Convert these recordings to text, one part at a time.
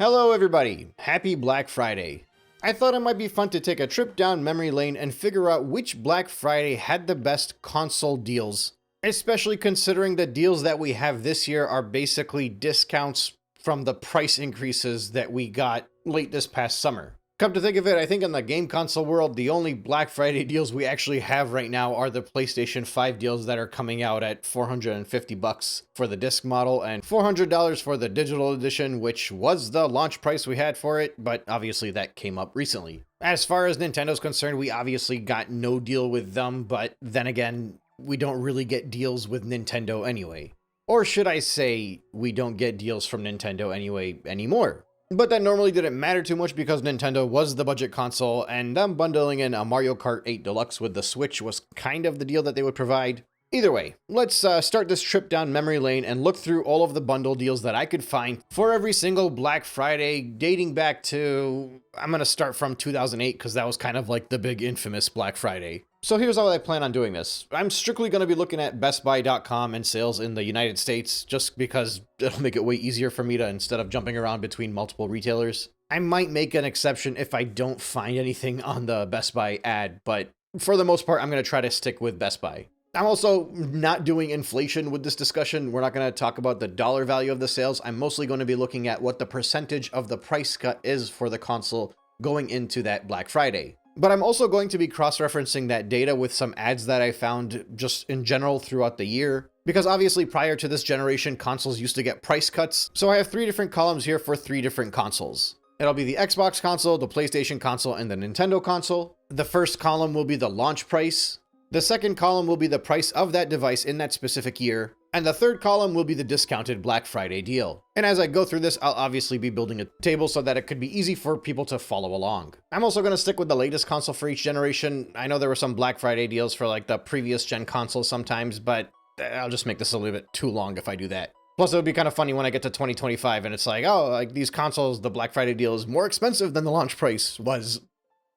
Hello everybody, happy Black Friday. I thought it might be fun to take a trip down memory lane and figure out which Black Friday had the best console deals, especially considering the deals that we have this year are basically discounts from the price increases that we got late this past summer. Come to think of it, I think in the game console world, the only Black Friday deals we actually have right now are the PlayStation 5 deals that are coming out at $450 for the disc model and $400 for the digital edition, which was the launch price we had for it, but obviously that came up recently. As far as Nintendo's concerned, we obviously got no deal with them, but then again, we don't really get deals with Nintendo anyway. Or should I say, we don't get deals from Nintendo anyway anymore. But that normally didn't matter too much because Nintendo was the budget console, and them bundling in a Mario Kart 8 Deluxe with the Switch was kind of the deal that they would provide. Either way, let's start this trip down memory lane and look through all of the bundle deals that I could find for every single Black Friday dating back to, I'm going to start from 2008 because that was kind of like the big infamous Black Friday. So here's how I plan on doing this. I'm strictly going to be looking at bestbuy.com and sales in the United States just because it'll make it way easier for me to, instead of jumping around between multiple retailers. I might make an exception if I don't find anything on the Best Buy ad, but for the most part, I'm going to try to stick with Best Buy. I'm also not doing inflation with this discussion. We're not going to talk about the dollar value of the sales. I'm mostly going to be looking at what the percentage of the price cut is for the console going into that Black Friday. But I'm also going to be cross-referencing that data with some ads that I found just in general throughout the year. Because obviously prior to this generation, consoles used to get price cuts. So I have 3 different columns here for 3 different consoles. It'll be the Xbox console, the PlayStation console, and the Nintendo console. The first column will be the launch price. The second column will be the price of that device in that specific year. And the third column will be the discounted Black Friday deal. And as I go through this, I'll obviously be building a table so that it could be easy for people to follow along. I'm also going to stick with the latest console for each generation. I know there were some Black Friday deals for like the previous gen consoles sometimes, but I'll just make this a little bit too long if I do that. Plus, it would be kind of funny when I get to 2025 and it's like, oh, like these consoles, the Black Friday deal is more expensive than the launch price was.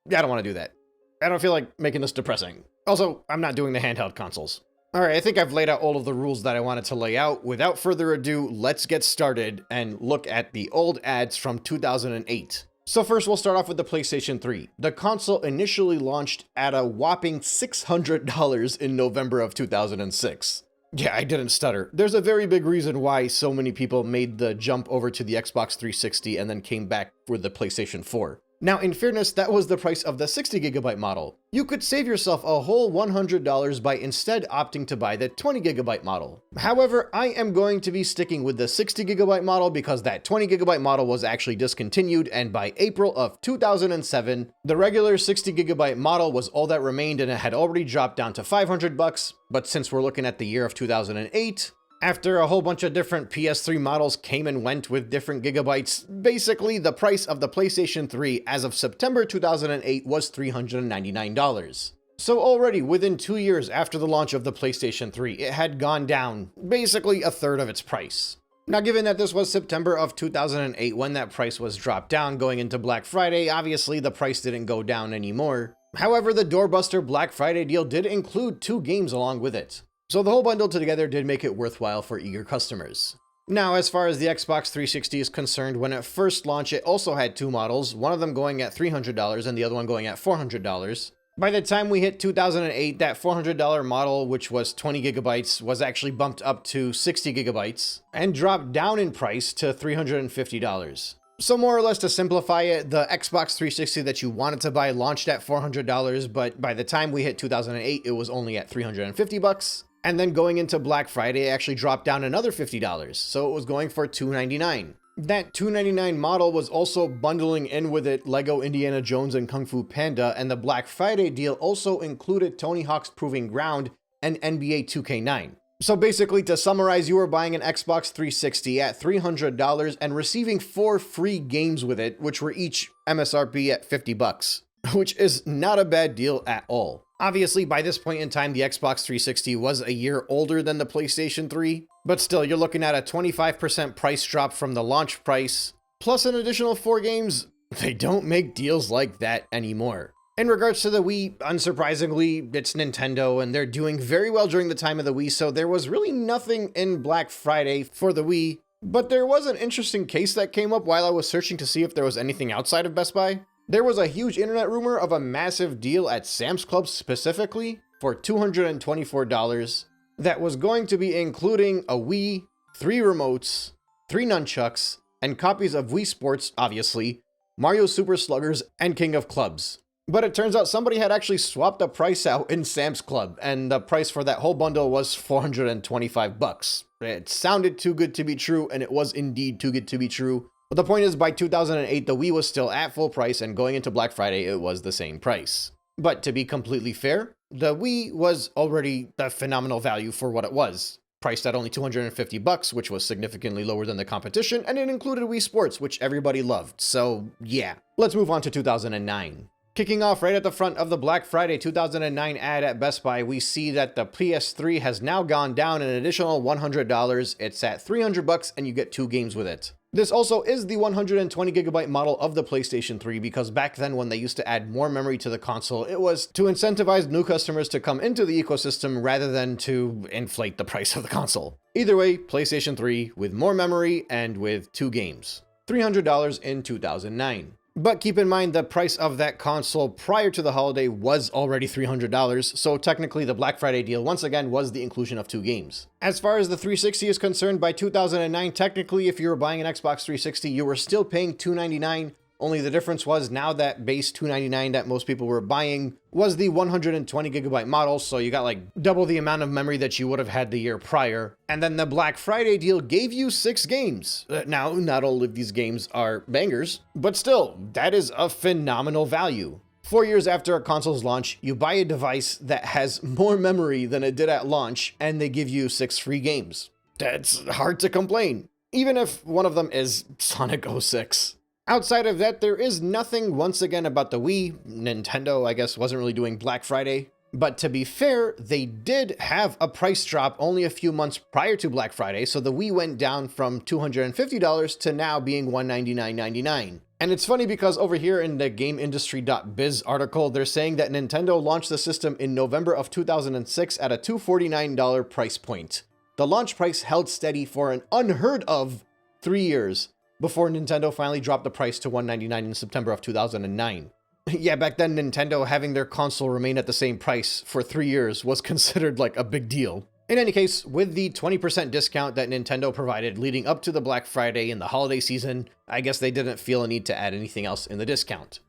Yeah, I don't want to do that. I don't feel like making this depressing. Also, I'm not doing the handheld consoles. Alright, I think I've laid out all of the rules that I wanted to lay out. Without further ado, let's get started and look at the old ads from 2008. So first we'll start off with the PlayStation 3. The console initially launched at a whopping $600 in November of 2006. Yeah, I didn't stutter. There's a very big reason why so many people made the jump over to the Xbox 360 and then came back with the PlayStation 4. Now, in fairness, that was the price of the 60GB model. You could save yourself a whole $100 by instead opting to buy the 20GB model. However, I am going to be sticking with the 60GB model because that 20GB model was actually discontinued, and by April of 2007, the regular 60GB model was all that remained and it had already dropped down to $500, but since we're looking at the year of 2008, after a whole bunch of different PS3 models came and went with different gigabytes, basically the price of the PlayStation 3 as of September 2008 was $399. So already within 2 years after the launch of the PlayStation 3, it had gone down basically a third of its price. Now, given that this was September of 2008 when that price was dropped down going into Black Friday, obviously the price didn't go down anymore. However, the doorbuster Black Friday deal did include 2 games along with it. So the whole bundle together did make it worthwhile for eager customers. Now, as far as the Xbox 360 is concerned, when it first launched, it also had 2 models, one of them going at $300 and the other one going at $400. By the time we hit 2008, that $400 model, which was 20GB, was actually bumped up to 60GB and dropped down in price to $350. So more or less to simplify it, the Xbox 360 that you wanted to buy launched at $400, but by the time we hit 2008, it was only at $350. And then going into Black Friday, it actually dropped down another $50, so it was going for $299. That $299 model was also bundling in with it Lego Indiana Jones and Kung Fu Panda, and the Black Friday deal also included Tony Hawk's Proving Ground and NBA 2K9. So basically, to summarize, you were buying an Xbox 360 at $300 and receiving 4 free games with it, which were each MSRP at $50, which is not a bad deal at all. Obviously, by this point in time, the Xbox 360 was a year older than the PlayStation 3, but still, you're looking at a 25% price drop from the launch price, plus an additional 4 games. They don't make deals like that anymore. In regards to the Wii, unsurprisingly, it's Nintendo, and they're doing very well during the time of the Wii, so there was really nothing in Black Friday for the Wii But there was an interesting case that came up while I was searching to see if there was anything outside of Best Buy. There was a huge internet rumor of a massive deal at Sam's Club specifically for $224 that was going to be including a Wii, 3 remotes, 3 nunchucks, and copies of Wii Sports, obviously, Mario Super Sluggers, and King of Clubs. But it turns out somebody had actually swapped the price out in Sam's Club, and the price for that whole bundle was $425. It sounded too good to be true, and it was indeed too good to be true. But the point is, by 2008, the Wii was still at full price, and going into Black Friday, it was the same price. But to be completely fair, the Wii was already a phenomenal value for what it was. Priced at only $250, which was significantly lower than the competition, and it included Wii Sports, which everybody loved. So yeah, let's move on to 2009. Kicking off right at the front of the Black Friday 2009 ad at Best Buy, we see that the PS3 has now gone down an additional $100. It's at $300 and you get 2 games with it. This also is the 120GB model of the PlayStation 3 because back then when they used to add more memory to the console, it was to incentivize new customers to come into the ecosystem rather than to inflate the price of the console. Either way, PlayStation 3 with more memory and with 2 games. $300 in 2009. But keep in mind the price of that console prior to the holiday was already $300, so technically the Black Friday deal once again was the inclusion of 2 games. As far as the 360 is concerned, by 2009, technically if you were buying an Xbox 360, you were still paying $299, only the difference was now that base $299 that most people were buying was the 120GB model, so you got like double the amount of memory that you would have had the year prior. And then the Black Friday deal gave you 6 games. Now, not all of these games are bangers, but still, that is a phenomenal value. 4 years after a console's launch, you buy a device that has more memory than it did at launch, and they give you 6 free games. That's hard to complain, even if one of them is Sonic 06. Outside of that, there is nothing once again about the Wii. Nintendo, I guess, wasn't really doing Black Friday. But to be fair, they did have a price drop only a few months prior to Black Friday, so the Wii went down from $250 to now being $199.99. And it's funny because over here in the GameIndustry.biz article, they're saying that Nintendo launched the system in November of 2006 at a $249 price point. The launch price held steady for an unheard of 3 years, before Nintendo finally dropped the price to $199 in September of 2009. Yeah, back then Nintendo having their console remain at the same price for 3 years was considered like a big deal. In any case, with the 20% discount that Nintendo provided leading up to the Black Friday and the holiday season, I guess they didn't feel a need to add anything else in the discount.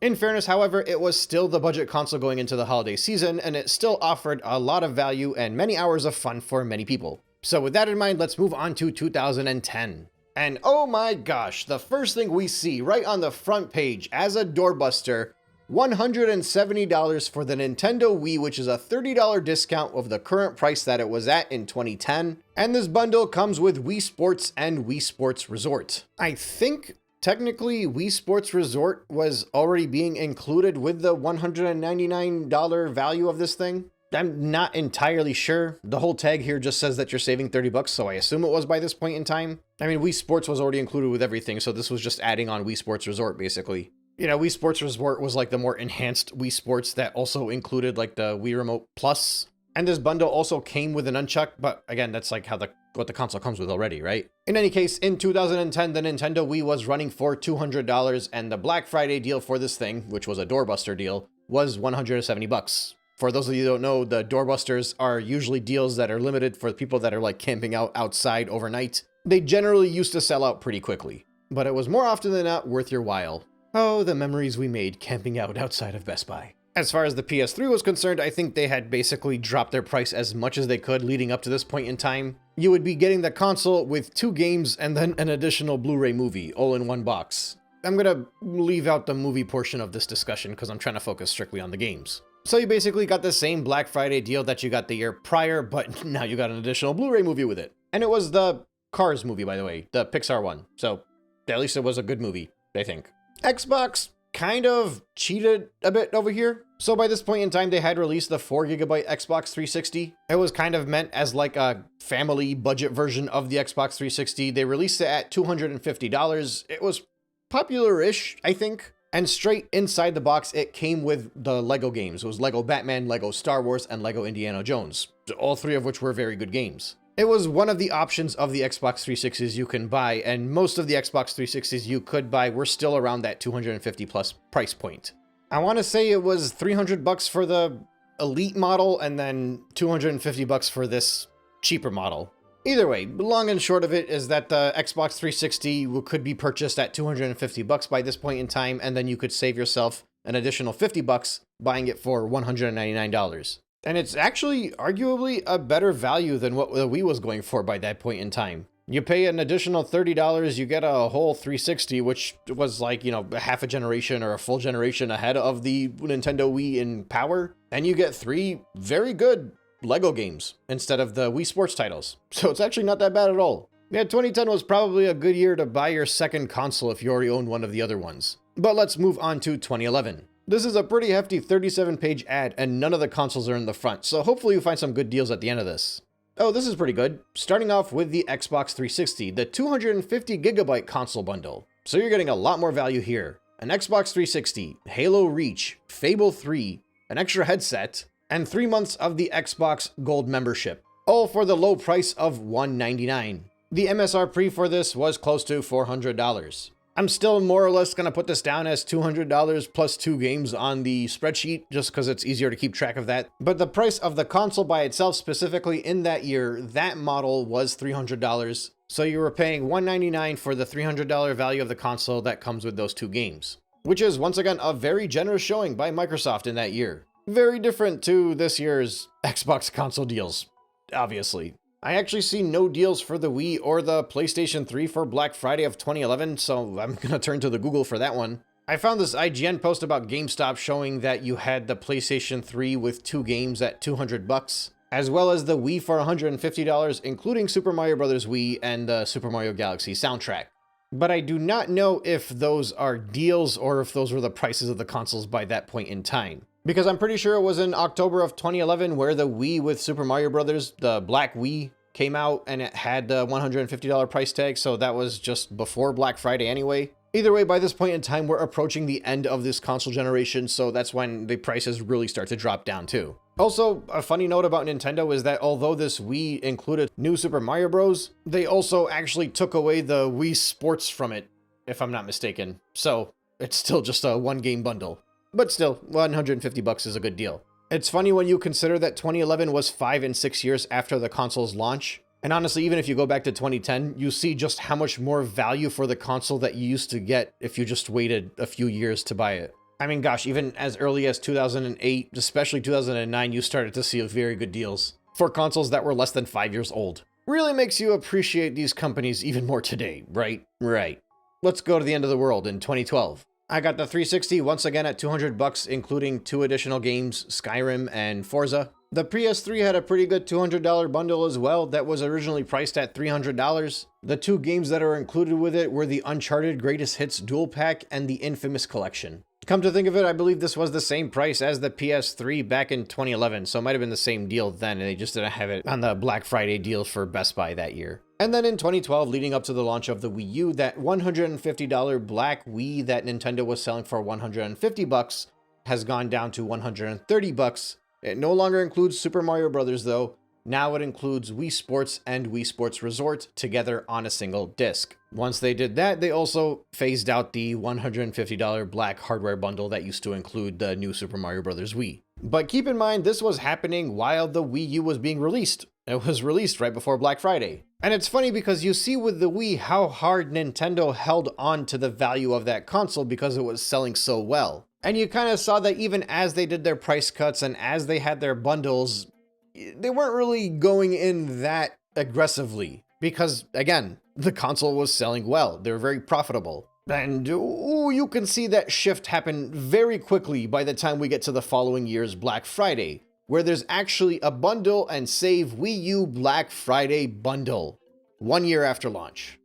In fairness, however, it was still the budget console going into the holiday season, and it still offered a lot of value and many hours of fun for many people. So with that in mind, let's move on to 2010. And oh my gosh, the first thing we see right on the front page as a doorbuster, $170 for the Nintendo Wii, which is a $30 discount of the current price that it was at in 2010. And this bundle comes with Wii Sports and Wii Sports Resort. I think technically Wii Sports Resort was already being included with the $199 value of this thing. I'm not entirely sure. The whole tag here just says that you're saving $30, so I assume it was by this point in time. I mean, Wii Sports was already included with everything, so this was just adding on Wii Sports Resort, basically. You know, Wii Sports Resort was like the more enhanced Wii Sports that also included like the Wii Remote Plus. And this bundle also came with an nunchuck, but again, that's like how what the console comes with already, right? In any case, in 2010, the Nintendo Wii was running for $200, and the Black Friday deal for this thing, which was a doorbuster deal, was $170. For those of you who don't know, the doorbusters are usually deals that are limited for people that are like camping out outside overnight. They generally used to sell out pretty quickly, but it was more often than not worth your while. Oh, the memories we made camping out outside of Best Buy. As far as the PS3 was concerned, I think they had basically dropped their price as much as they could leading up to this point in time. You would be getting the console with 2 games and then an additional Blu-ray movie all in one box. I'm gonna leave out the movie portion of this discussion because I'm trying to focus strictly on the games. So you basically got the same Black Friday deal that you got the year prior, but now you got an additional Blu-ray movie with it. And it was the Cars movie, by the way, the Pixar one. So at least it was a good movie, I think. Xbox kind of cheated a bit over here. So by this point in time, they had released the 4GB Xbox 360. It was kind of meant as like a family budget version of the Xbox 360. They released it at $250. It was popular-ish, I think. And straight inside the box, it came with the Lego games. It was Lego Batman, Lego Star Wars, and Lego Indiana Jones. All 3 of which were very good games. It was one of the options of the Xbox 360s you can buy, and most of the Xbox 360s you could buy were still around that 250 plus price point. I want to say it was $300 for the Elite model and then $250 for this cheaper model. Either way, long and short of it is that the Xbox 360 could be purchased at $250 by this point in time, and then you could save yourself an additional $50 buying it for $199. And it's actually arguably a better value than what the Wii was going for by that point in time. You pay an additional $30, you get a whole 360, which was like, half a generation or a full generation ahead of the Nintendo Wii in power. And you get 3 very good Lego games instead of the Wii Sports titles. So it's actually not that bad at all. Yeah, 2010 was probably a good year to buy your second console if you already owned one of the other ones. But let's move on to 2011. This is a pretty hefty 37-page ad, and none of the consoles are in the front, so hopefully you find some good deals at the end of this. Oh, this is pretty good. Starting off with the Xbox 360, the 250GB console bundle. So you're getting a lot more value here. An Xbox 360, Halo Reach, Fable 3, an extra headset, and 3 months of the Xbox Gold membership, all for the low price of $199. The MSRP for this was close to $400. I'm still more or less going to put this down as $200 plus 2 games on the spreadsheet, just because it's easier to keep track of that. But the price of the console by itself, specifically in that year, that model was $300. So you were paying $199 for the $300 value of the console that comes with those 2 games, which is once again a very generous showing by Microsoft in that year. Very different to this year's Xbox console deals, obviously. I actually see no deals for the Wii or the PlayStation 3 for Black Friday of 2011, so I'm gonna turn to the Google for that one. I found this IGN post about GameStop showing that you had the PlayStation 3 with 2 games at $200, as well as the Wii for $150, including Super Mario Bros. Wii and the Super Mario Galaxy soundtrack. But I do not know if those are deals or if those were the prices of the consoles by that point in time. Because I'm pretty sure it was in October of 2011 where the Wii with Super Mario Bros., the Black Wii, came out and it had the $150 price tag, so that was just before Black Friday anyway. Either way, by this point in time, we're approaching the end of this console generation, so that's when the prices really start to drop down too. Also, a funny note about Nintendo is that although this Wii included New Super Mario Bros., they also actually took away the Wii Sports from it, if I'm not mistaken. So it's still just a 1-game bundle. But still, $150 is a good deal. It's funny when you consider that 2011 was 5 and 6 years after the console's launch. And honestly, even if you go back to 2010, you see just how much more value for the console that you used to get if you just waited a few years to buy it. I mean, gosh, even as early as 2008, especially 2009, you started to see very good deals for consoles that were less than 5 years old. Really makes you appreciate these companies even more today, right? Right. Let's go to the end of the world in 2012. I got the 360 once again at $200, including 2 additional games, Skyrim and Forza. The PS3 had a pretty good $200 bundle as well that was originally priced at $300. The 2 games that are included with it were the Uncharted Greatest Hits Dual Pack and the Infamous Collection. Come to think of it, I believe this was the same price as the PS3 back in 2011, so it might have been the same deal then, and they just didn't have it on the Black Friday deal for Best Buy that year. And then in 2012, leading up to the launch of the Wii U, that $150 Black Wii that Nintendo was selling for $150 has gone down to $130. It no longer includes Super Mario Bros. Though. Now it includes Wii Sports and Wii Sports Resort together on a single disc. Once they did that, they also phased out the $150 Black hardware bundle that used to include the new Super Mario Bros. Wii. But keep in mind, this was happening while the Wii U was being released. It was released right before Black Friday. And it's funny because you see with the Wii how hard Nintendo held on to the value of that console because it was selling so well. And you kind of saw that even as they did their price cuts and as they had their bundles, they weren't really going in that aggressively because, again, the console was selling well. They were very profitable. And you can see that shift happen very quickly by the time we get to the following year's Black Friday, where there's actually a bundle and save Wii U Black Friday bundle 1 year after launch.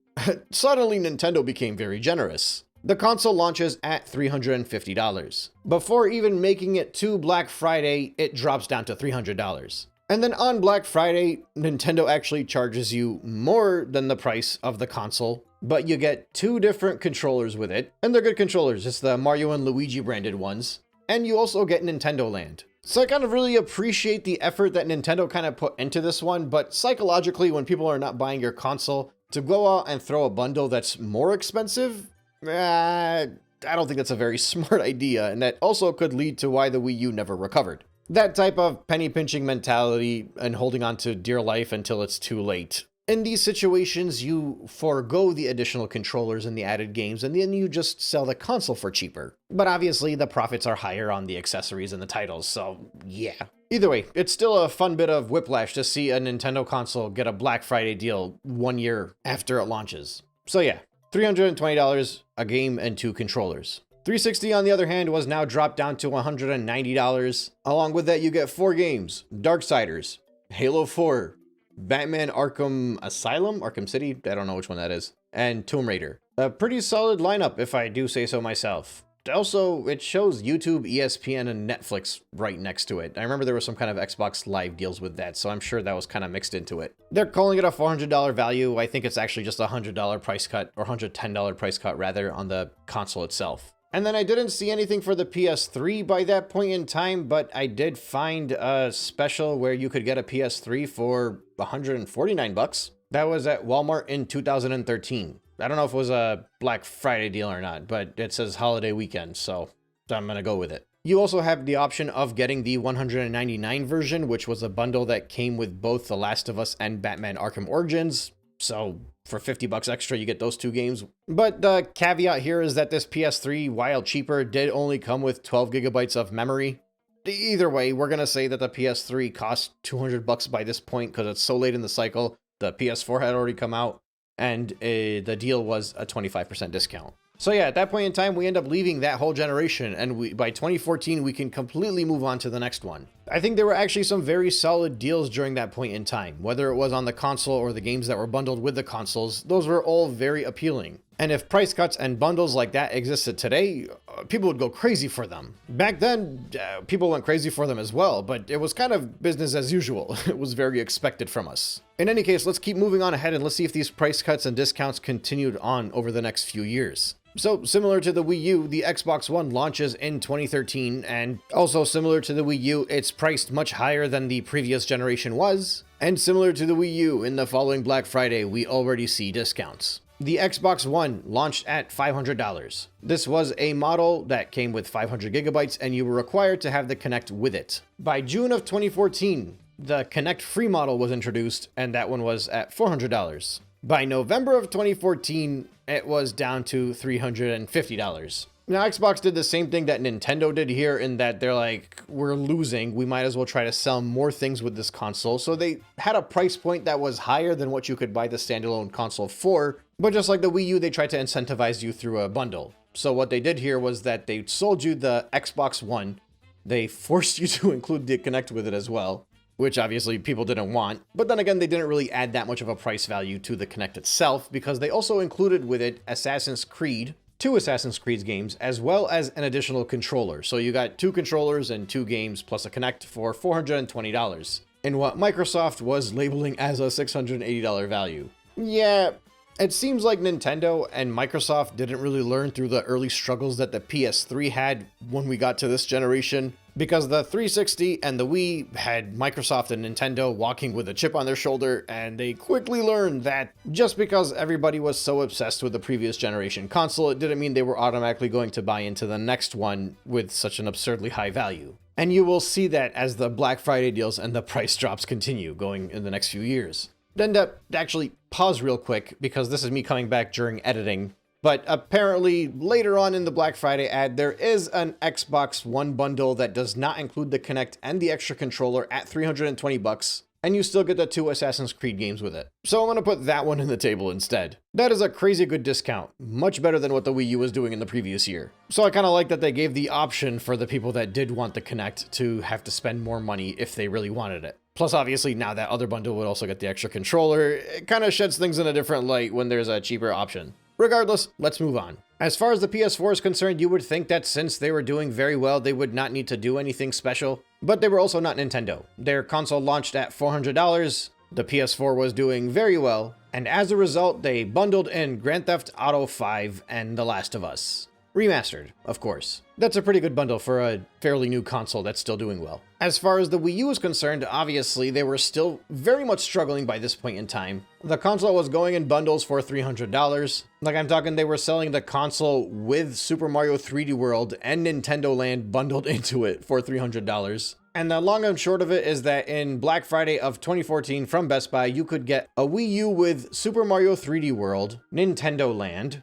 Suddenly, Nintendo became very generous. The console launches at $350. Before even making it to Black Friday, it drops down to $300. And then on Black Friday, Nintendo actually charges you more than the price of the console, but you get 2 different controllers with it, and they're good controllers. It's the Mario and Luigi branded ones. And you also get Nintendo Land, So I kind of really appreciate the effort that Nintendo kind of put into this one, but psychologically, when people are not buying your console, to go out and throw a bundle that's more expensive, I don't think that's a very smart idea, and that also could lead to why the Wii U never recovered. That type of penny pinching mentality and holding on to dear life until it's too late. In these situations, you forego the additional controllers and the added games, and then you just sell the console for cheaper. But obviously, the profits are higher on the accessories and the titles, so yeah. Either way, it's still a fun bit of whiplash to see a Nintendo console get a Black Friday deal 1 year after it launches. So yeah, $320, a game, and 2 controllers. 360 on the other hand was now dropped down to $190. Along with that, you get 4 games: Darksiders, Halo 4, Batman Arkham Asylum, Arkham City, I don't know which one that is, and Tomb Raider. A pretty solid lineup if I do say so myself. Also, it shows YouTube, ESPN, and Netflix right next to it. I remember there was some kind of Xbox Live deals with that, so I'm sure that was kind of mixed into it. They're calling it a $400 value. I think it's actually just a $100 price cut, or $110 price cut rather, on the console itself. And then I didn't see anything for the PS3 by that point in time, but I did find a special where you could get a PS3 for $149. That was at Walmart in 2013. I don't know if it was a Black Friday deal or not, but it says holiday weekend, so I'm gonna go with it. You also have the option of getting the $199 version, which was a bundle that came with both The Last of Us and Batman Arkham Origins. So for $50 extra, you get those 2 games. But the caveat here is that this PS3, while cheaper, did only come with 12 gigabytes of memory. Either way, we're gonna say that the PS3 cost $200 by this point because it's so late in the cycle. The PS4 had already come out, and the deal was a 25% discount. So yeah, at that point in time, we end up leaving that whole generation, and by 2014, we can completely move on to the next one. I think there were actually some very solid deals during that point in time, whether it was on the console or the games that were bundled with the consoles. Those were all very appealing. And if price cuts and bundles like that existed today, people would go crazy for them. Back then, people went crazy for them as well, but it was kind of business as usual. It was very expected from us. In any case, let's keep moving on ahead and let's see if these price cuts and discounts continued on over the next few years. So, similar to the Wii U, the Xbox One launches in 2013, and also similar to the Wii U, it's priced much higher than the previous generation was, and similar to the Wii U, in the following Black Friday, we already see discounts. The Xbox One launched at $500. This was a model that came with 500 gigabytes, and you were required to have the Kinect with it. By June of 2014, the Kinect free model was introduced, and that one was at $400. By November of 2014, it was down to $350. Now, Xbox did the same thing that Nintendo did here in that they're like, we're losing, we might as well try to sell more things with this console. So they had a price point that was higher than what you could buy the standalone console for, but just like the Wii U, they tried to incentivize you through a bundle. So what they did here was that they sold you the Xbox One, they forced you to include the Kinect with it as well, which obviously people didn't want. But then again, they didn't really add that much of a price value to the Kinect itself because they also included with it Assassin's Creed, 2 Assassin's Creed games, as well as an additional controller. So you got 2 controllers and 2 games plus a Kinect for $420 in what Microsoft was labeling as a $680 value. Yeah, it seems like Nintendo and Microsoft didn't really learn through the early struggles that the PS3 had when we got to this generation, because the 360 and the Wii had Microsoft and Nintendo walking with a chip on their shoulder, and they quickly learned that just because everybody was so obsessed with the previous generation console, it didn't mean they were automatically going to buy into the next one with such an absurdly high value. And you will see that as the Black Friday deals and the price drops continue going in the next few years. Then to actually pause real quick, because this is me coming back during editing, but apparently later on in the Black Friday ad, there is an Xbox One bundle that does not include the Kinect and the extra controller at $320, and you still get the 2 Assassin's Creed games with it. So I'm gonna put that one in the table instead. That is a crazy good discount, much better than what the Wii U was doing in the previous year. So I kind of like that they gave the option for the people that did want the Kinect to have to spend more money if they really wanted it. Plus, obviously, now that other bundle would also get the extra controller, it kind of sheds things in a different light when there's a cheaper option. Regardless, let's move on. As far as the PS4 is concerned, you would think that since they were doing very well, they would not need to do anything special, but they were also not Nintendo. Their console launched at $400, the PS4 was doing very well, and as a result, they bundled in Grand Theft Auto 5 and The Last of Us. Remastered, of course. That's a pretty good bundle for a fairly new console that's still doing well. As far as the Wii U is concerned, obviously they were still very much struggling by this point in time. The console was going in bundles for $300. Like, I'm talking, they were selling the console with Super Mario 3D World and Nintendo Land bundled into it for $300. And the long and short of it is that in Black Friday of 2014 from Best Buy, you could get a Wii U with Super Mario 3D World, Nintendo Land,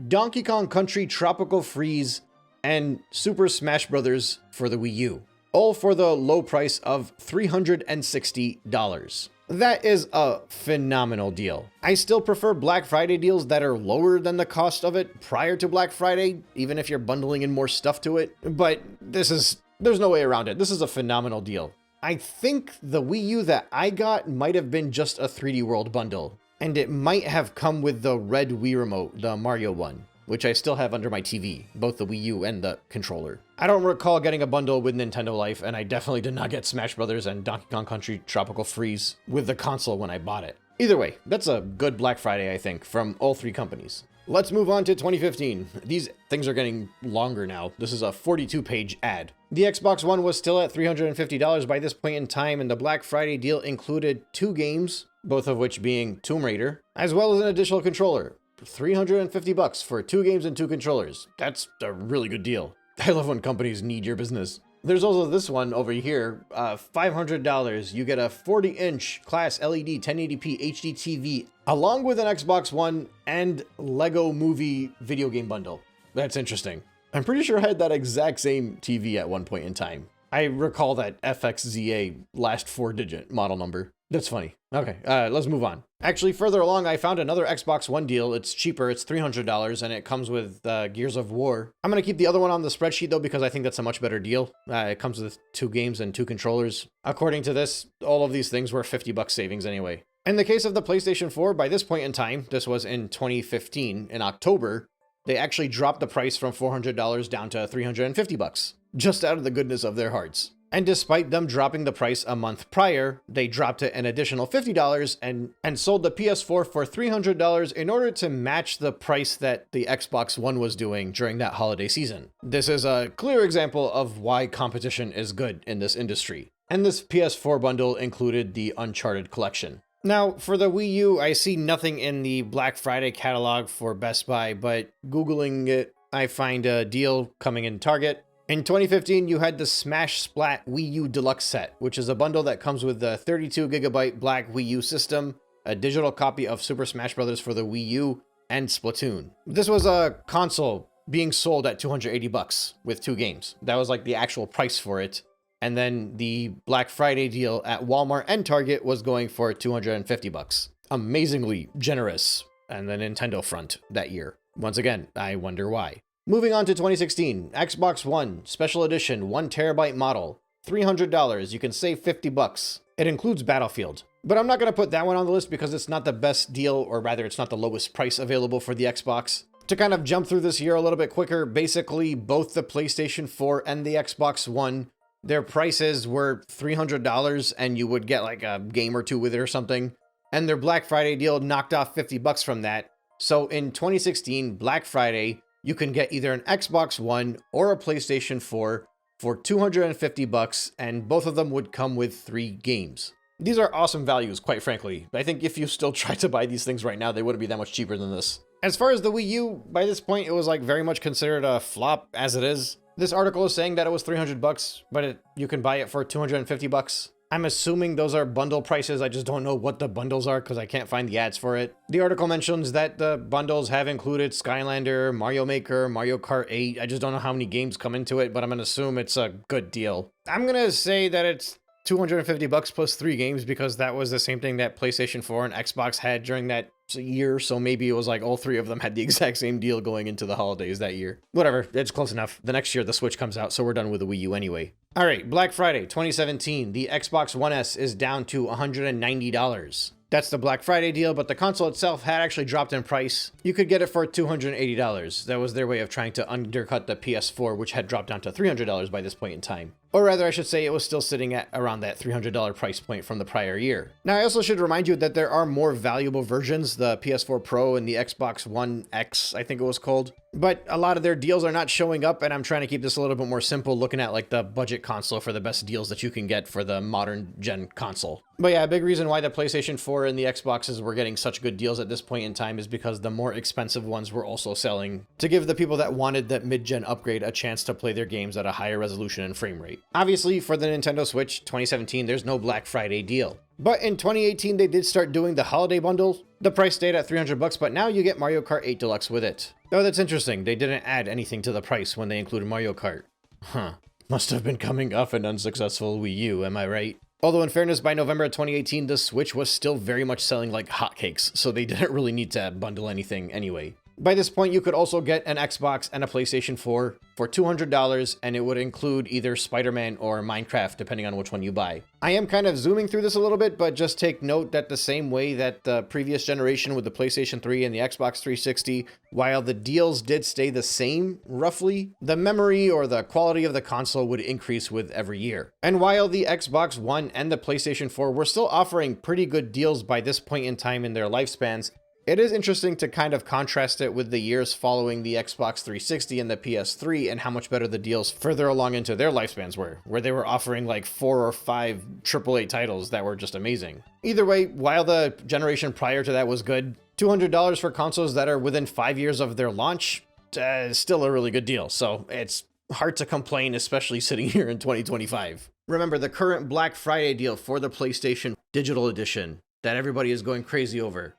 Donkey Kong Country Tropical Freeze, and Super Smash Bros. For the Wii U, all for the low price of $360. That is a phenomenal deal. I still prefer Black Friday deals that are lower than the cost of it prior to Black Friday, even if you're bundling in more stuff to it, but there's no way around it. This is a phenomenal deal. I think the Wii U that I got might have been just a 3D World bundle, and it might have come with the red Wii remote, the Mario one, which I still have under my TV, both the Wii U and the controller. I don't recall getting a bundle with Nintendo Life, and I definitely did not get Smash Bros. And Donkey Kong Country Tropical Freeze with the console when I bought it. Either way, that's a good Black Friday, I think, from all three companies. Let's move on to 2015. These things are getting longer now. This is a 42-page ad. The Xbox One was still at $350 by this point in time, and the Black Friday deal included 2 games, both of which being Tomb Raider, as well as an additional controller. $350 for 2 games and 2 controllers. That's a really good deal. I love when companies need your business. There's also this one over here, $500. You get a 40-inch Class LED 1080p HD TV, along with an Xbox One and Lego Movie video game bundle. That's interesting. I'm pretty sure I had that exact same TV at one point in time. I recall that FXZA last 4-digit model number. That's funny. Okay, let's move on. Actually, further along, I found another Xbox One deal. It's cheaper. It's $300, and it comes with Gears of War. I'm going to keep the other one on the spreadsheet, though, because I think that's a much better deal. It comes with 2 games and 2 controllers. According to this, all of these things were $50 savings anyway. In the case of the PlayStation 4, by this point in time, this was in 2015, in October, they actually dropped the price from $400 down to $350, just out of the goodness of their hearts. And despite them dropping the price a month prior, they dropped it an additional $50 and sold the PS4 for $300 in order to match the price that the Xbox One was doing during that holiday season. This is a clear example of why competition is good in this industry. And this PS4 bundle included the Uncharted collection. Now, for the Wii U, I see nothing in the Black Friday catalog for Best Buy, but Googling it, I find a deal coming in Target. In 2015, you had the Smash Splat Wii U Deluxe set, which is a bundle that comes with the 32GB black Wii U system, a digital copy of Super Smash Bros. For the Wii U, and Splatoon. This was a console being sold at $280 with 2 games. That was like the actual price for it. And then the Black Friday deal at Walmart and Target was going for $250. Amazingly generous on the Nintendo front that year. Once again, I wonder why. Moving on to 2016, Xbox One Special Edition 1TB model, $300. You can save $50. It includes Battlefield. But I'm not going to put that one on the list because it's not the best deal, or rather it's not the lowest price available for the Xbox. To kind of jump through this year a little bit quicker, basically both the PlayStation 4 and the Xbox One, their prices were $300 and you would get like a game or 2 with it or something. And their Black Friday deal knocked off $50 from that. So in 2016, Black Friday, you can get either an Xbox One or a PlayStation 4 for $250, and both of them would come with 3 games. These are awesome values, quite frankly. I think if you still try to buy these things right now, they wouldn't be that much cheaper than this. As far as the Wii U, by this point, it was like very much considered a flop as it is. This article is saying that it was $300, but you can buy it for $250. I'm assuming those are bundle prices. I just don't know what the bundles are because I can't find the ads for it. The article mentions that the bundles have included Skylander, Mario Maker, Mario Kart 8. I just don't know how many games come into it, but I'm going to assume it's a good deal. I'm going to say that it's $250 plus 3 games because that was the same thing that PlayStation 4 and Xbox had during that year. So maybe it was like all 3 of them had the exact same deal going into the holidays that year. Whatever, it's close enough. The next year the Switch comes out, so we're done with the Wii U anyway. All right, Black Friday 2017, the Xbox One S is down to $190. That's the Black Friday deal, but the console itself had actually dropped in price. You could get it for $280. That was their way of trying to undercut the PS4, which had dropped down to $300 by this point in time. Or rather, I should say it was still sitting at around that $300 price point from the prior year. Now, I also should remind you that there are more valuable versions, the PS4 Pro and the Xbox One X, I think it was called. But a lot of their deals are not showing up, and I'm trying to keep this a little bit more simple, looking at like the budget console for the best deals that you can get for the modern gen console. But yeah, a big reason why the PlayStation 4 and the Xboxes were getting such good deals at this point in time is because the more expensive ones were also selling to give the people that wanted that mid-gen upgrade a chance to play their games at a higher resolution and frame rate. Obviously, for the Nintendo Switch 2017, there's no Black Friday deal. But in 2018, they did start doing the holiday bundle. The price stayed at $300, but now you get Mario Kart 8 Deluxe with it. Oh, that's interesting. They didn't add anything to the price when they included Mario Kart. Huh. Must have been coming off an unsuccessful Wii U, am I right? Although in fairness, by November of 2018, the Switch was still very much selling like hotcakes, so they didn't really need to bundle anything anyway. By this point, you could also get an Xbox and a PlayStation 4 for $200, and it would include either Spider-Man or Minecraft, depending on which one you buy. I am kind of zooming through this a little bit, but just take note that the same way that the previous generation with the PlayStation 3 and the Xbox 360, while the deals did stay the same, roughly, the memory or the quality of the console would increase with every year. And while the Xbox One and the PlayStation 4 were still offering pretty good deals by this point in time in their lifespans, it is interesting to kind of contrast it with the years following the Xbox 360 and the PS3 and how much better the deals further along into their lifespans were, where they were offering like 4 or 5 AAA titles that were just amazing. Either way, while the generation prior to that was good, $200 for consoles that are within 5 years of their launch is still a really good deal, so it's hard to complain, especially sitting here in 2025. Remember, the current Black Friday deal for the PlayStation Digital Edition that everybody is going crazy over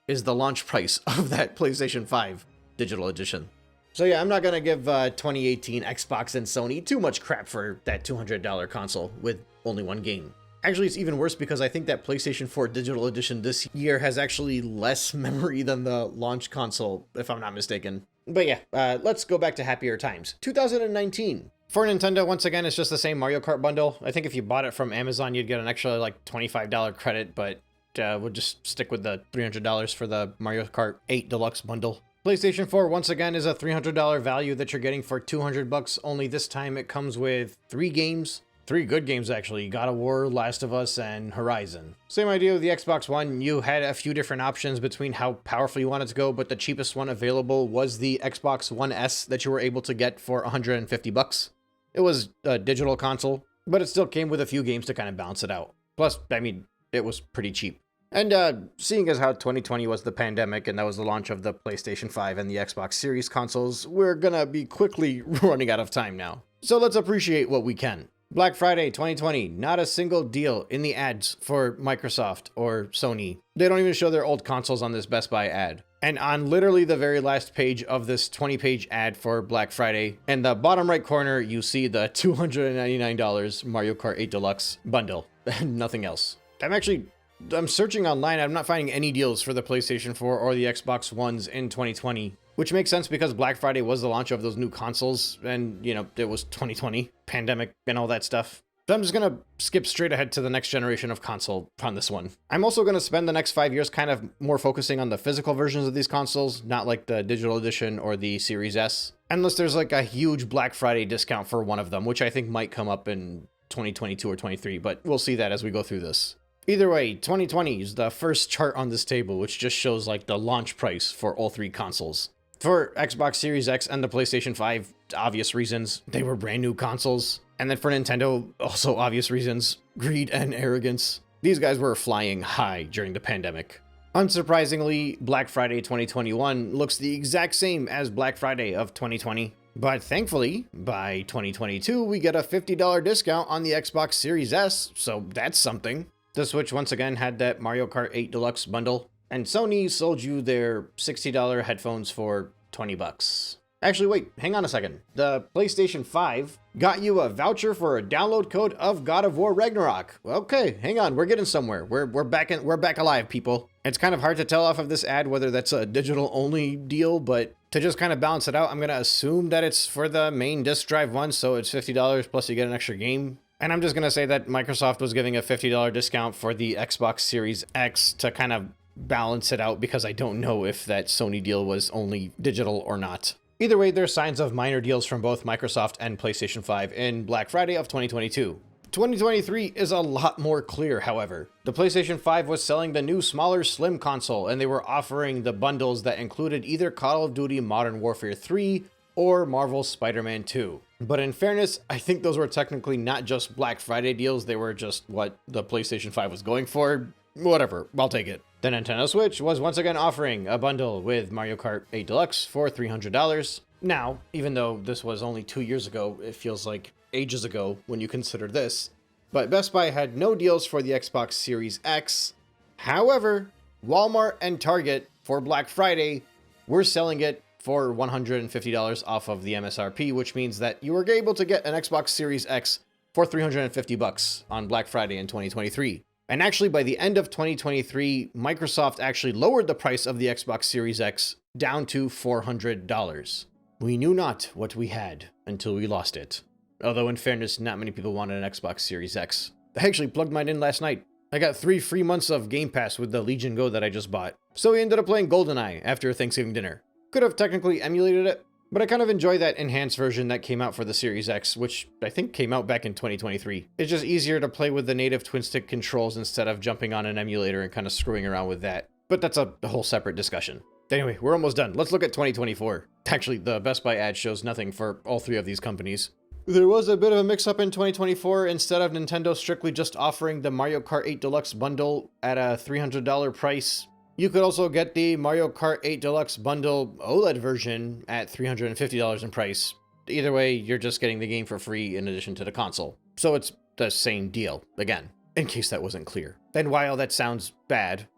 is the launch price of that PlayStation 5 Digital Edition. So yeah, I'm not gonna give 2018 Xbox and Sony too much crap for that $200 console with only one game. Actually, it's even worse because I think that PlayStation 4 Digital Edition this year has actually less memory than the launch console, if I'm not mistaken. But yeah, let's go back to happier times. 2019. For Nintendo, once again, it's just the same Mario Kart bundle. I think if you bought it from Amazon, you'd get an extra like $25 credit, but we'll just stick with the $300 for the Mario Kart 8 Deluxe bundle. PlayStation 4, once again, is a $300 value that you're getting for $200, only this time it comes with 3 games. 3 good games, actually. God of War, Last of Us, and Horizon. Same idea with the Xbox One. You had a few different options between how powerful you wanted to go, but the cheapest one available was the Xbox One S that you were able to get for $150. It was a digital console, but it still came with a few games to kind of balance it out. Plus, I mean, it was pretty cheap. And seeing as how 2020 was the pandemic and that was the launch of the PlayStation 5 and the Xbox Series consoles, we're gonna be quickly running out of time now. So let's appreciate what we can. Black Friday 2020, not a single deal in the ads for Microsoft or Sony. They don't even show their old consoles on this Best Buy ad. And on literally the very last page of this 20-page ad for Black Friday, in the bottom right corner, you see the $299 Mario Kart 8 Deluxe bundle. Nothing else. I'm searching online, I'm not finding any deals for the PlayStation 4 or the Xbox Ones in 2020, which makes sense because Black Friday was the launch of those new consoles, and, you know, it was 2020, pandemic and all that stuff. So I'm just gonna skip straight ahead to the next generation of console on this one. I'm also gonna spend the next 5 years kind of more focusing on the physical versions of these consoles, not like the digital edition or the Series S, unless there's like a huge Black Friday discount for one of them, which I think might come up in 2022 or 23, but we'll see that as we go through this. Either way, 2020 is the first chart on this table, which just shows like the launch price for all 3 consoles. For Xbox Series X and the PlayStation 5, obvious reasons, they were brand new consoles. And then for Nintendo, also obvious reasons, greed and arrogance. These guys were flying high during the pandemic. Unsurprisingly, Black Friday 2021 looks the exact same as Black Friday of 2020. But thankfully, by 2022, we get a $50 discount on the Xbox Series S, so that's something. The Switch once again had that Mario Kart 8 Deluxe bundle, and Sony sold you their $60 headphones for $20. Actually, wait, hang on a second. The PlayStation 5 got you a voucher for a download code of God of War Ragnarok. Okay, hang on, we're getting somewhere. We're back alive, people. It's kind of hard to tell off of this ad whether that's a digital only deal, but to just kind of balance it out, I'm gonna assume that it's for the main disc drive one, so it's $50 plus you get an extra game. And I'm just going to say that Microsoft was giving a $50 discount for the Xbox Series X to kind of balance it out because I don't know if that Sony deal was only digital or not. Either way, there's signs of minor deals from both Microsoft and PlayStation 5 in Black Friday of 2022. 2023 is a lot more clear, however. The PlayStation 5 was selling the new smaller slim console, and they were offering the bundles that included either Call of Duty Modern Warfare 3 or Marvel's Spider-Man 2. But in fairness, I think those were technically not just Black Friday deals, they were just what the PlayStation 5 was going for. Whatever, I'll take it. The Nintendo Switch was once again offering a bundle with Mario Kart 8 Deluxe for $300. Now, even though this was only 2 years ago, it feels like ages ago when you consider this, but Best Buy had no deals for the Xbox Series X. However, Walmart and Target for Black Friday were selling it for $150 off of the MSRP, which means that you were able to get an Xbox Series X for $350 on Black Friday in 2023. And actually, by the end of 2023, Microsoft actually lowered the price of the Xbox Series X down to $400. We knew not what we had until we lost it. Although, in fairness, not many people wanted an Xbox Series X. I actually plugged mine in last night. I got 3 free months of Game Pass with the Legion Go that I just bought. So we ended up playing GoldenEye after Thanksgiving dinner. Could have technically emulated it, but I kind of enjoy that enhanced version that came out for the Series X, which I think came out back in 2023. It's just easier to play with the native twin-stick controls instead of jumping on an emulator and kind of screwing around with that. But that's a whole separate discussion. Anyway, we're almost done. Let's look at 2024. Actually, the Best Buy ad shows nothing for all 3 of these companies. There was a bit of a mix-up in 2024. Instead of Nintendo strictly just offering the Mario Kart 8 Deluxe bundle at a $300 price, you could also get the Mario Kart 8 Deluxe bundle OLED version at $350 in price. Either way, you're just getting the game for free in addition to the console. So it's the same deal, again, in case that wasn't clear. And while that sounds bad,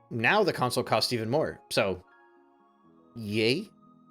now the console costs even more, so yay?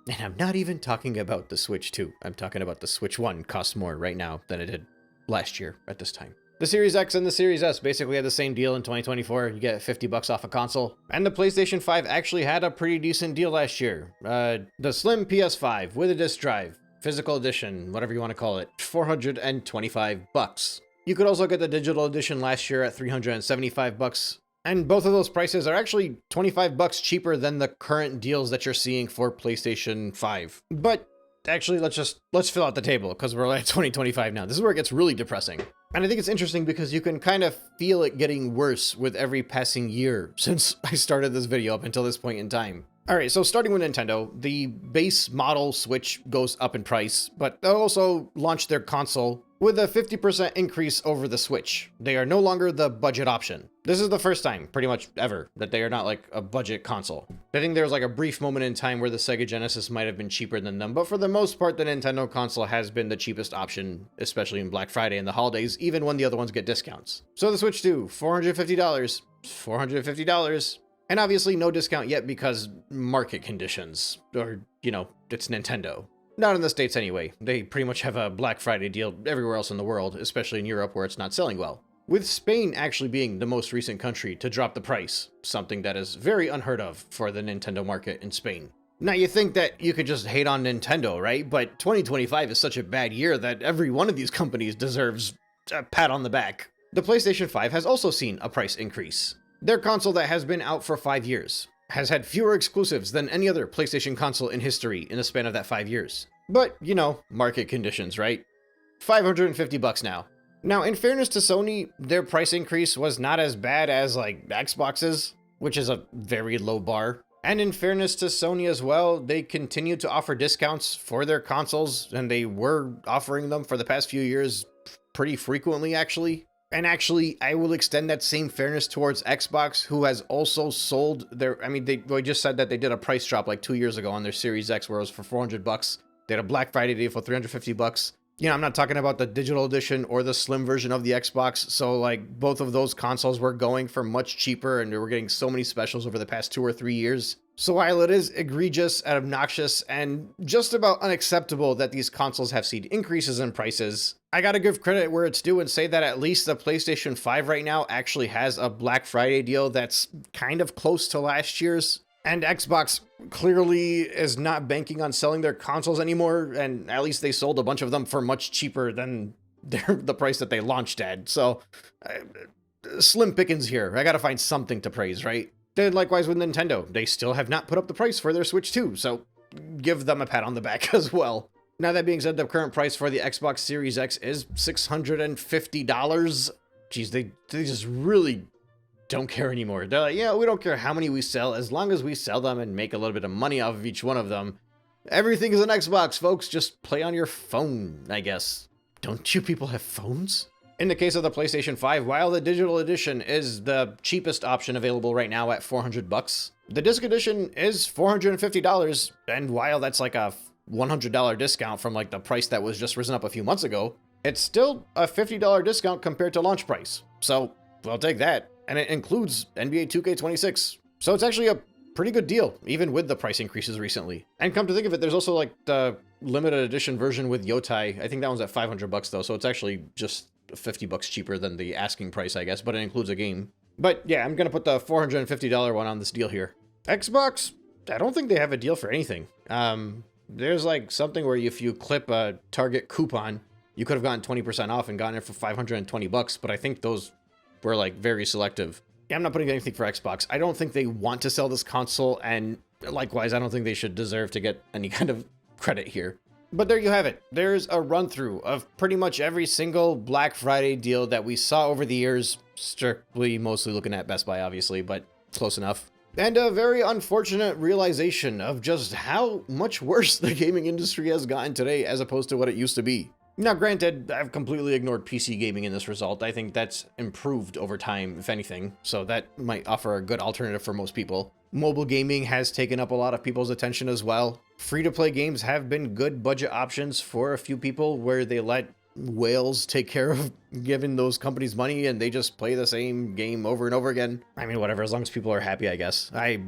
And I'm not even talking about the Switch 2. I'm talking about the Switch 1 costs more right now than it did last year at this time. The Series X and the Series S basically had the same deal in 2024. You get $50 off a console. And the PlayStation 5 actually had a pretty decent deal last year. The Slim PS5 with a disc drive, physical edition, whatever you want to call it, $425. You could also get the digital edition last year at $375. And both of those prices are actually $25 cheaper than the current deals that you're seeing for PlayStation 5. But actually, let's fill out the table because we're at 2025 now. This is where it gets really depressing. And I think it's interesting because you can kind of feel it getting worse with every passing year since I started this video up until this point in time. Alright, so starting with Nintendo, the base model Switch goes up in price, but they'll also launch their console with a 50% increase over the Switch. They are no longer the budget option. This is the first time, pretty much ever, that they are not like a budget console. I think there was like a brief moment in time where the Sega Genesis might have been cheaper than them, but for the most part, the Nintendo console has been the cheapest option, especially in Black Friday and the holidays, even when the other ones get discounts. So the Switch 2, $450. $450. And obviously no discount yet because market conditions, or, you know, it's Nintendo. Not in the States anyway. They pretty much have a Black Friday deal everywhere else in the world, especially in Europe where it's not selling well. With Spain actually being the most recent country to drop the price, something that is very unheard of for the Nintendo market in Spain. Now you think that you could just hate on Nintendo, right? But 2025 is such a bad year that every one of these companies deserves a pat on the back. The PlayStation 5 has also seen a price increase. Their console that has been out for 5 years has had fewer exclusives than any other PlayStation console in history in the span of that 5 years. But, you know, market conditions, right? $550 now. Now, in fairness to Sony, their price increase was not as bad as, like, Xbox's, which is a very low bar. And in fairness to Sony as well, they continue to offer discounts for their consoles, and they were offering them for the past few years pretty frequently, actually. And actually, I will extend that same fairness towards Xbox, who has also sold their, I mean, they just said that they did a price drop like 2 years ago on their Series X, where it was for $400. They had a Black Friday deal for $350. You know, I'm not talking about the digital edition or the slim version of the Xbox. So like both of those consoles were going for much cheaper and they were getting so many specials over the past 2 or 3 years. So while it is egregious and obnoxious and just about unacceptable that these consoles have seen increases in prices, I gotta give credit where it's due and say that at least the PlayStation 5 right now actually has a Black Friday deal that's kind of close to last year's. And Xbox clearly is not banking on selling their consoles anymore, and at least they sold a bunch of them for much cheaper than the price that they launched at. So, slim pickings here. I gotta find something to praise, right? And likewise with Nintendo, they still have not put up the price for their Switch 2, so give them a pat on the back as well. Now, that being said, the current price for the Xbox Series X is $650. Geez, they just really don't care anymore. They're like, yeah, we don't care how many we sell, as long as we sell them and make a little bit of money off of each one of them. Everything is an Xbox, folks. Just play on your phone, I guess. Don't you people have phones? In the case of the PlayStation 5, while the digital edition is the cheapest option available right now at $400, the disc edition is $450, and while that's like a $100 discount from like the price that was just risen up a few months ago, it's still a $50 discount compared to launch price. So I'll take that. And it includes NBA 2K26. So it's actually a pretty good deal, even with the price increases recently. And come to think of it, there's also like the limited edition version with Yotai. I think that one's at $500 though, so it's actually just $50 cheaper than the asking price, I guess, but it includes a game. But yeah, I'm gonna put the $450 one on this deal here. Xbox, I don't think they have a deal for anything. There's like something where if you clip a Target coupon, you could have gotten 20% off and gotten it for $520, but I think those were like very selective. Yeah, I'm not putting anything for Xbox. I don't think they want to sell this console, and likewise, I don't think they should deserve to get any kind of credit here. But there you have it. There's a run-through of pretty much every single Black Friday deal that we saw over the years, strictly mostly looking at Best Buy, obviously, but close enough. And a very unfortunate realization of just how much worse the gaming industry has gotten today as opposed to what it used to be. Now, granted, I've completely ignored PC gaming in this result. I think that's improved over time, if anything, so that might offer a good alternative for most people. Mobile gaming has taken up a lot of people's attention as well. Free-to-play games have been good budget options for a few people where they let whales take care of giving those companies money and they just play the same game over and over again. I mean, whatever, as long as people are happy, I guess. I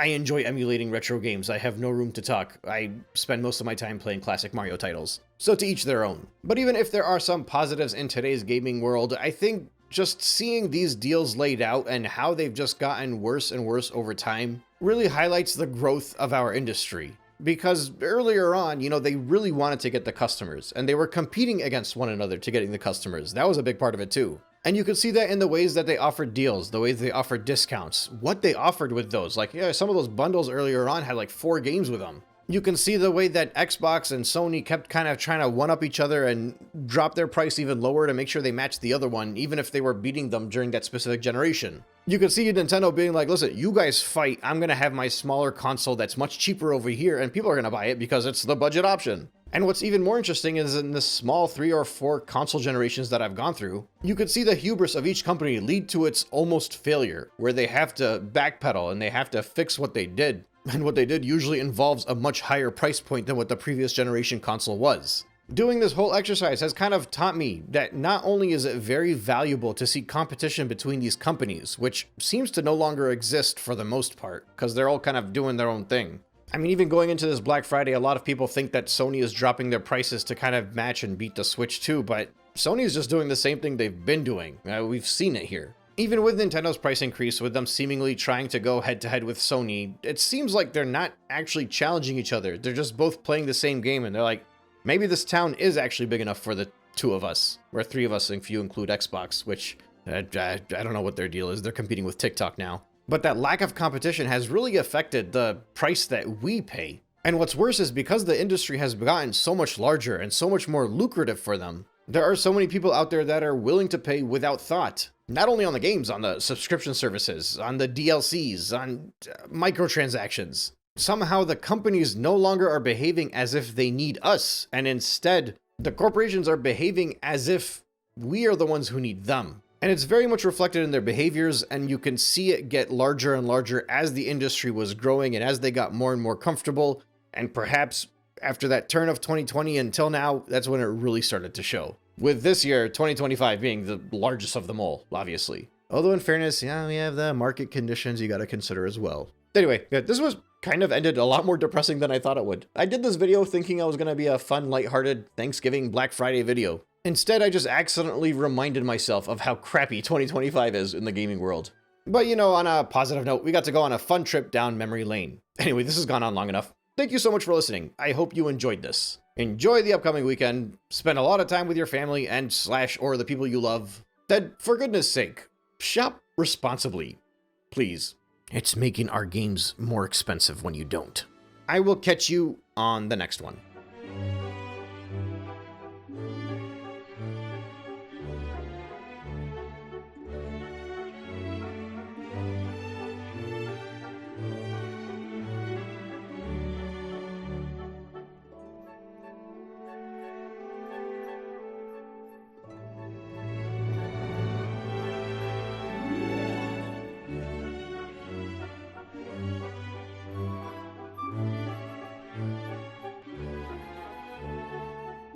enjoy emulating retro games. I have no room to talk. I spend most of my time playing classic Mario titles. So to each their own. But even if there are some positives in today's gaming world, I think just seeing these deals laid out and how they've just gotten worse and worse over time really highlights the growth of our industry. Because earlier on, you know, they really wanted to get the customers, and they were competing against one another to getting the customers. That was a big part of it too. And you could see that in the ways that they offered deals, the ways they offered discounts, what they offered with those. Like, yeah, some of those bundles earlier on had like 4 games with them. You can see the way that Xbox and Sony kept kind of trying to one-up each other and drop their price even lower to make sure they matched the other one, even if they were beating them during that specific generation. You could see Nintendo being like, listen, you guys fight, I'm going to have my smaller console that's much cheaper over here, and people are going to buy it because it's the budget option. And what's even more interesting is in the small 3 or 4 console generations that I've gone through, you could see the hubris of each company lead to its almost failure, where they have to backpedal and they have to fix what they did. And what they did usually involves a much higher price point than what the previous generation console was. Doing this whole exercise has kind of taught me that not only is it very valuable to see competition between these companies, which seems to no longer exist for the most part, because they're all kind of doing their own thing. I mean, even going into this Black Friday, a lot of people think that Sony is dropping their prices to kind of match and beat the Switch too, but Sony is just doing the same thing they've been doing. We've seen it here. Even with Nintendo's price increase, with them seemingly trying to go head-to-head with Sony, it seems like they're not actually challenging each other. They're just both playing the same game, and they're like, maybe this town is actually big enough for the 2 of us, or 3 of us if you include Xbox, which I don't know what their deal is. They're competing with TikTok now. But that lack of competition has really affected the price that we pay. And what's worse is because the industry has gotten so much larger and so much more lucrative for them, there are so many people out there that are willing to pay without thought. Not only on the games, on the subscription services, on the DLCs, on microtransactions. Somehow the companies no longer are behaving as if they need us, and instead, the corporations are behaving as if we are the ones who need them. And it's very much reflected in their behaviors, and you can see it get larger and larger as the industry was growing and as they got more and more comfortable, and perhaps after that turn of 2020 until now, that's when it really started to show. With this year, 2025 being the largest of them all, obviously. Although in fairness, yeah, we have the market conditions you gotta consider as well. Anyway, yeah, this was kind of ended a lot more depressing than I thought it would. I did this video thinking I was gonna be a fun, lighthearted Thanksgiving Black Friday video. Instead, I just accidentally reminded myself of how crappy 2025 is in the gaming world. But you know, on a positive note, we got to go on a fun trip down memory lane. Anyway, this has gone on long enough. Thank you so much for listening. I hope you enjoyed this. Enjoy the upcoming weekend, spend a lot of time with your family and or the people you love. And for goodness sake, shop responsibly, please. It's making our games more expensive when you don't. I will catch you on the next one.